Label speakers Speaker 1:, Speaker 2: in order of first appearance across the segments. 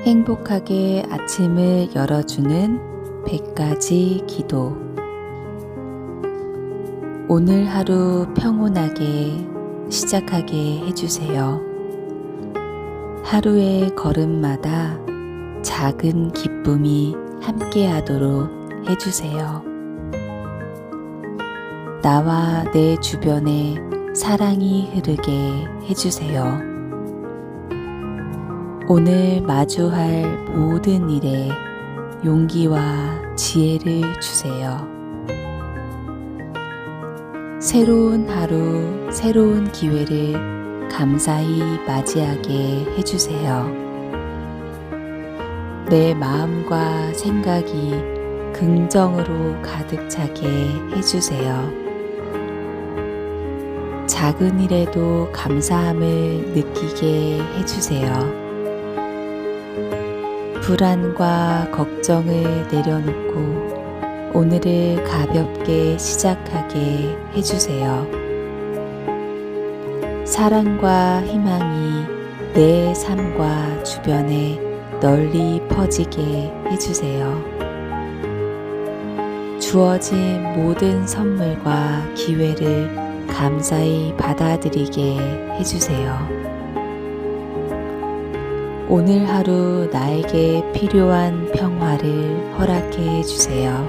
Speaker 1: 행복하게 아침을 열어주는 100가지 기도. 오늘 하루 평온하게 시작하게 해주세요. 하루의 걸음마다 작은 기쁨이 함께하도록 해주세요. 나와 내 주변에 사랑이 흐르게 해주세요. 오늘 마주할 모든 일에 용기와 지혜를 주세요. 새로운 하루, 새로운 기회를 감사히 맞이하게 해주세요. 내 마음과 생각이 긍정으로 가득 차게 해주세요. 작은 일에도 감사함을 느끼게 해주세요. 불안과 걱정을 내려놓고 오늘을 가볍게 시작하게 해주세요. 사랑과 희망이 내 삶과 주변에 널리 퍼지게 해주세요. 주어진 모든 선물과 기회를 감사히 받아들이게 해주세요. 오늘 하루 나에게 필요한 평화를 허락해 주세요.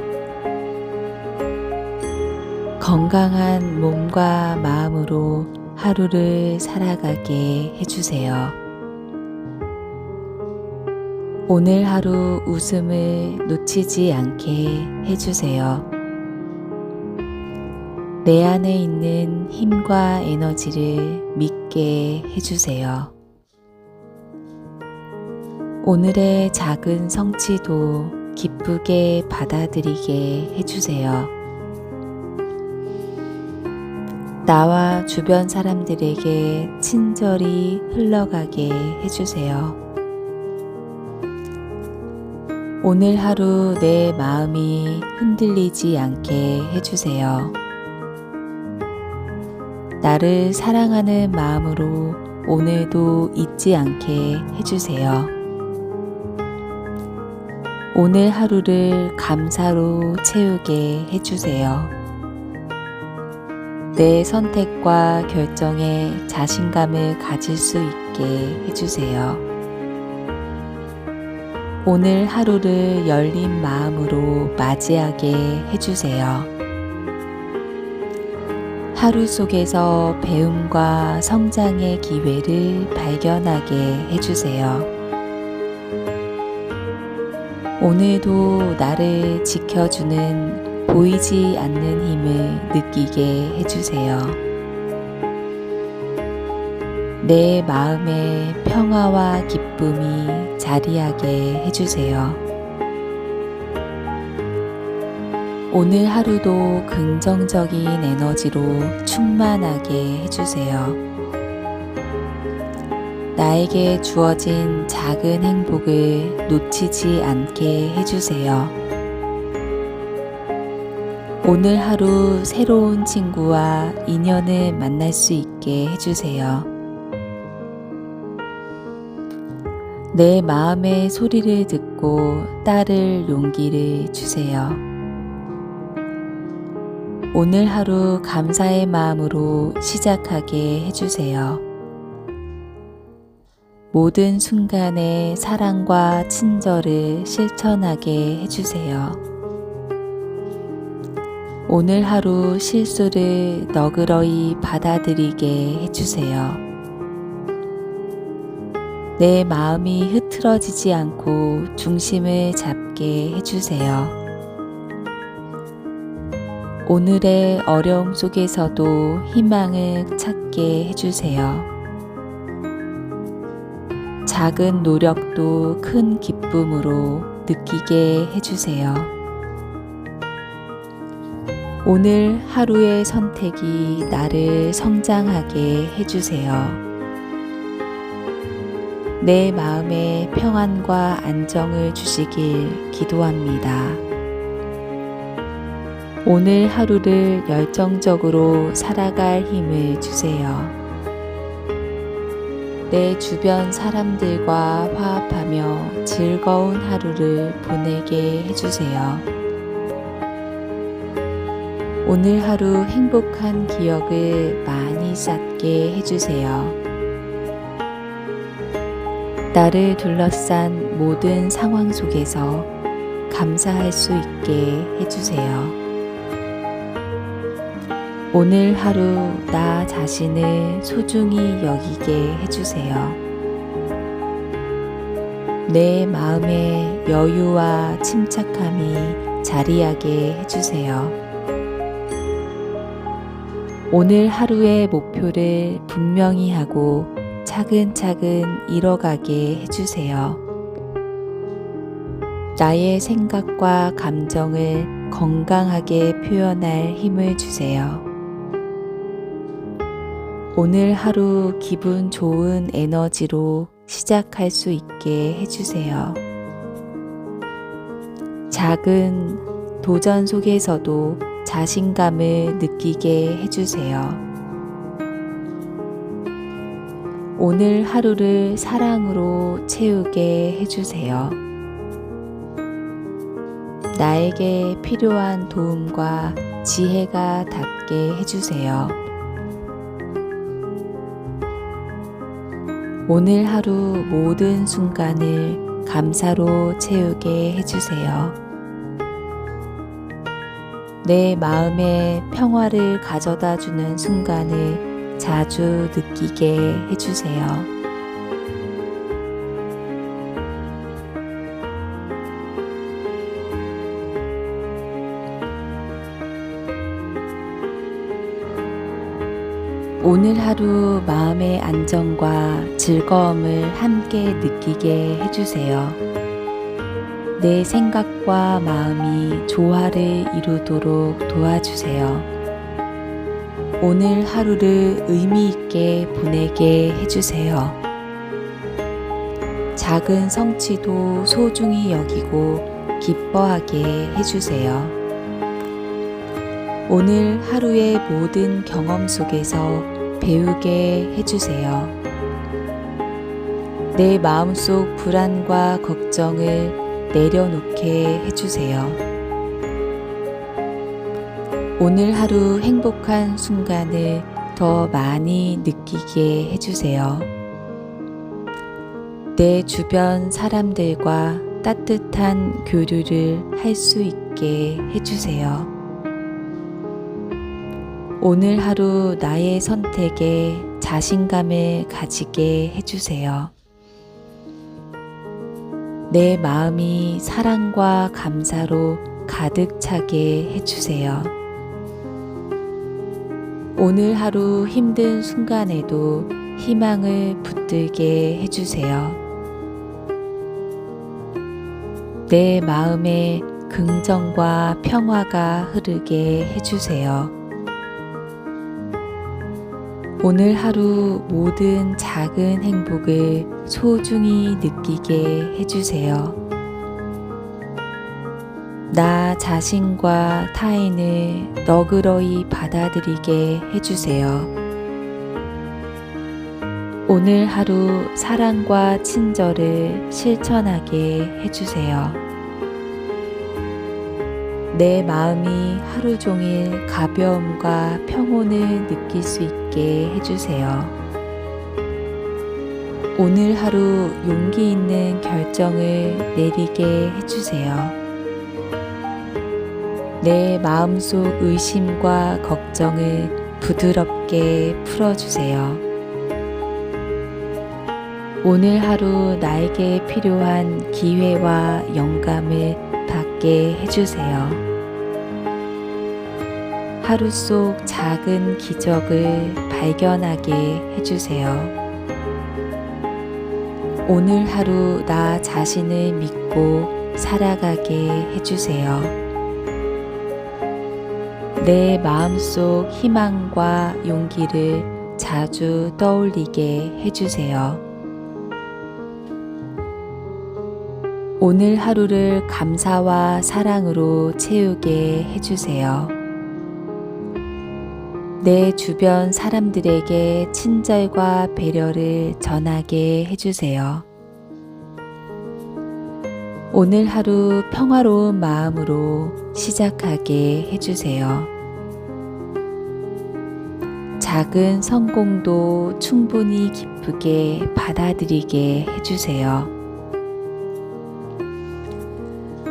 Speaker 1: 건강한 몸과 마음으로 하루를 살아가게 해주세요. 오늘 하루 웃음을 놓치지 않게 해주세요. 내 안에 있는 힘과 에너지를 믿게 해주세요. 오늘의 작은 성취도 기쁘게 받아들이게 해주세요. 나와 주변 사람들에게 친절히 흘러가게 해주세요. 오늘 하루 내 마음이 흔들리지 않게 해주세요. 나를 사랑하는 마음으로 오늘도 잊지 않게 해주세요. 오늘 하루를 감사로 채우게 해주세요. 내 선택과 결정에 자신감을 가질 수 있게 해주세요. 오늘 하루를 열린 마음으로 맞이하게 해주세요. 하루 속에서 배움과 성장의 기회를 발견하게 해주세요. 오늘도 나를 지켜주는 보이지 않는 힘을 느끼게 해주세요. 내 마음에 평화와 기쁨이 자리하게 해주세요. 오늘 하루도 긍정적인 에너지로 충만하게 해주세요. 나에게 주어진 작은 행복을 놓치지 않게 해주세요. 오늘 하루 새로운 친구와 인연을 만날 수 있게 해주세요. 내 마음의 소리를 듣고 따를 용기를 주세요. 오늘 하루 감사의 마음으로 시작하게 해주세요. 모든 순간에 사랑과 친절을 실천하게 해주세요. 오늘 하루 실수를 너그러이 받아들이게 해주세요. 내 마음이 흐트러지지 않고 중심을 잡게 해주세요. 오늘의 어려움 속에서도 희망을 찾게 해주세요. 작은 노력도 큰 기쁨으로 느끼게 해주세요. 오늘 하루의 선택이 나를 성장하게 해주세요. 내 마음에 평안과 안정을 주시길 기도합니다. 오늘 하루를 열정적으로 살아갈 힘을 주세요. 내 주변 사람들과 화합하며 즐거운 하루를 보내게 해주세요. 오늘 하루 행복한 기억을 많이 쌓게 해주세요. 나를 둘러싼 모든 상황 속에서 감사할 수 있게 해주세요. 오늘 하루 나 자신을 소중히 여기게 해주세요. 내 마음에 여유와 침착함이 자리하게 해주세요. 오늘 하루의 목표를 분명히 하고 차근차근 이뤄가게 해주세요. 나의 생각과 감정을 건강하게 표현할 힘을 주세요. 오늘 하루 기분 좋은 에너지로 시작할 수 있게 해주세요. 작은 도전 속에서도 자신감을 느끼게 해주세요. 오늘 하루를 사랑으로 채우게 해주세요. 나에게 필요한 도움과 지혜가 닿게 해주세요. 오늘 하루 모든 순간을 감사로 채우게 해주세요. 내 마음에 평화를 가져다 주는 순간을 자주 느끼게 해주세요. 오늘 하루 마음의 안정과 즐거움을 함께 느끼게 해주세요. 내 생각과 마음이 조화를 이루도록 도와주세요. 오늘 하루를 의미 있게 보내게 해주세요. 작은 성취도 소중히 여기고 기뻐하게 해주세요. 오늘 하루의 모든 경험 속에서 배우게 해주세요. 내 마음속 불안과 걱정을 내려놓게 해주세요. 오늘 하루 행복한 순간을 더 많이 느끼게 해주세요. 내 주변 사람들과 따뜻한 교류를 할 수 있게 해주세요. 오늘 하루 나의 선택에 자신감을 가지게 해주세요. 내 마음이 사랑과 감사로 가득 차게 해주세요. 오늘 하루 힘든 순간에도 희망을 붙들게 해주세요. 내 마음에 긍정과 평화가 흐르게 해주세요. 오늘 하루 모든 작은 행복을 소중히 느끼게 해주세요. 나 자신과 타인을 너그러이 받아들이게 해주세요. 오늘 하루 사랑과 친절을 실천하게 해주세요. 내 마음이 하루 종일 가벼움과 평온을 느낄 수 있게 해주세요. 오늘 하루 용기 있는 결정을 내리게 해주세요. 내 마음속 의심과 걱정을 부드럽게 풀어주세요. 오늘 하루 나에게 필요한 기회와 영감을 받게 해주세요. 하루 속 작은 기적을 발견하게 해주세요. 오늘 하루 나 자신을 믿고 살아가게 해주세요. 내 마음속 희망과 용기를 자주 떠올리게 해주세요. 오늘 하루를 감사와 사랑으로 채우게 해주세요. 내 주변 사람들에게 친절과 배려를 전하게 해주세요. 오늘 하루 평화로운 마음으로 시작하게 해주세요. 작은 성공도 충분히 기쁘게 받아들이게 해주세요.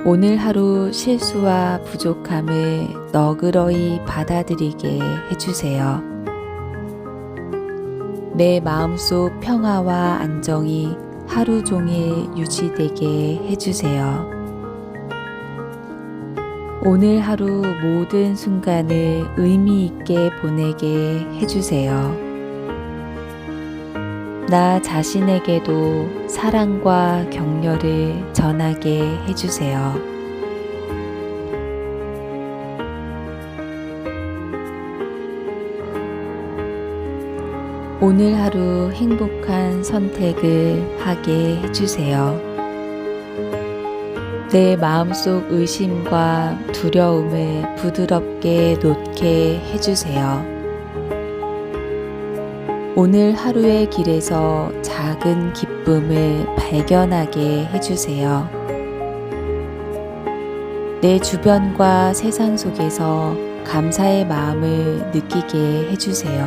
Speaker 1: 오늘 하루 실수와 부족함을 너그러이 받아들이게 해주세요. 내 마음속 평화와 안정이 하루 종일 유지되게 해주세요. 오늘 하루 모든 순간을 의미 있게 보내게 해주세요. 나 자신에게도 사랑과 격려를 전하게 해주세요. 오늘 하루 행복한 선택을 하게 해주세요. 내 마음속 의심과 두려움을 부드럽게 놓게 해주세요. 오늘 하루의 길에서 작은 기쁨을 발견하게 해주세요. 내 주변과 세상 속에서 감사의 마음을 느끼게 해주세요.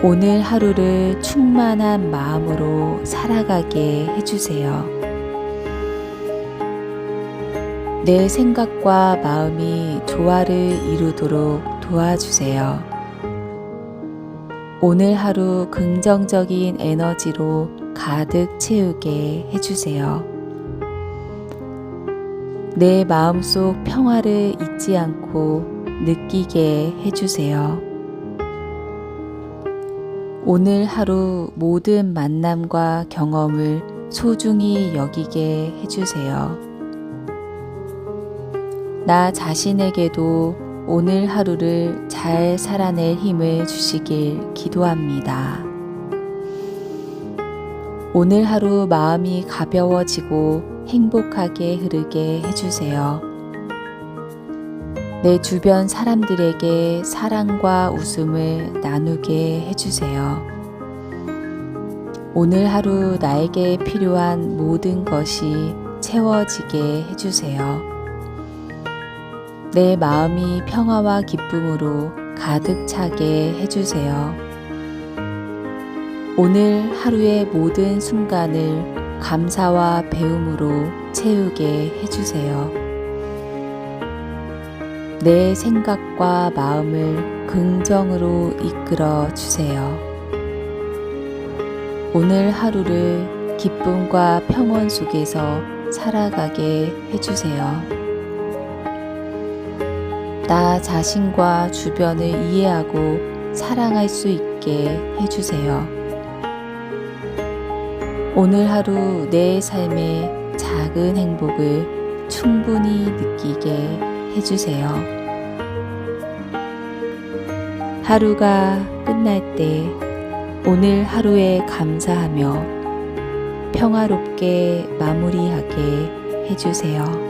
Speaker 1: 오늘 하루를 충만한 마음으로 살아가게 해주세요. 내 생각과 마음이 조화를 이루도록 도와주세요. 오늘 하루 긍정적인 에너지로 가득 채우게 해주세요. 내 마음속 평화를 잊지 않고 느끼게 해주세요. 오늘 하루 모든 만남과 경험을 소중히 여기게 해주세요. 나 자신에게도 오늘 하루를 잘 살아낼 힘을 주시길 기도합니다. 오늘 하루 마음이 가벼워지고 행복하게 흐르게 해주세요. 내 주변 사람들에게 사랑과 웃음을 나누게 해주세요. 오늘 하루 나에게 필요한 모든 것이 채워지게 해주세요. 내 마음이 평화와 기쁨으로 가득 차게 해주세요. 오늘 하루의 모든 순간을 감사와 배움으로 채우게 해주세요. 내 생각과 마음을 긍정으로 이끌어 주세요. 오늘 하루를 기쁨과 평온 속에서 살아가게 해주세요. 나 자신과 주변을 이해하고 사랑할 수 있게 해주세요. 오늘 하루 내 삶의 작은 행복을 충분히 느끼게 해주세요. 하루가 끝날 때 오늘 하루에 감사하며 평화롭게 마무리하게 해주세요.